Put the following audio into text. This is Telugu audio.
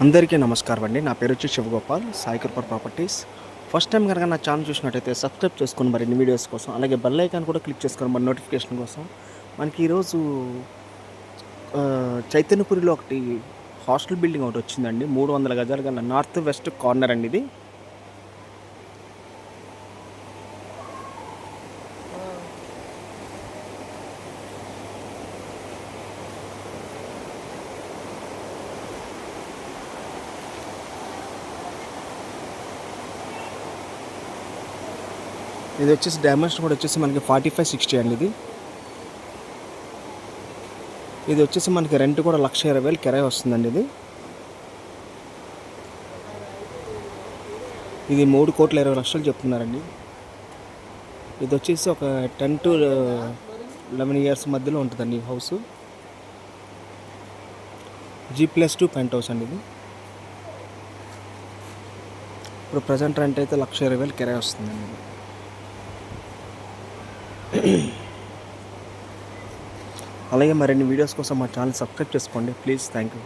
అందరికీ నమస్కారం అండి. నా పేరు వచ్చి శివగోపాల్, సాయి కృప ప్రాపర్టీస్. ఫస్ట్ టైం కనుక నా ఛానల్ చూసినట్టయితే సబ్స్క్రైబ్ చేసుకొని మరిన్ని వీడియోస్ కోసం, అలాగే బెల్ ఐకాన్ కూడా క్లిక్ చేసుకొని మరి నోటిఫికేషన్ కోసం. మనకి ఈరోజు చైతన్యపురిలో ఒకటి హాస్టల్ బిల్డింగ్ ఒకటి వచ్చిందండి. 300 గజాలు గల నార్త్ వెస్ట్ కార్నర్ అండి ఇది. ఇది వచ్చేసి డైమెన్షన్ కూడా వచ్చేసి మనకి 45-60 అండి ఇది. ఇది వచ్చేసి మనకి రెంట్ కూడా 1,20,000 కిరాయి వస్తుందండి ఇది. ఇది 3,20,00,000 చెప్తున్నారండి. ఇది వచ్చేసి ఒక 10 to 11 ఇయర్స్ మధ్యలో ఉంటుందండి ఈ హౌస్. G+2 పెంట్ హౌస్ అండి ఇది. ఇప్పుడు ప్రజెంట్ రెంట్ అయితే 1,20,000 కిరాయి వస్తుందండి ఇది. అలాగే మరిన్ని వీడియోస్ కోసం మా ఛానల్ సబ్స్క్రైబ్ చేసుకోండి ప్లీజ్. Thank you.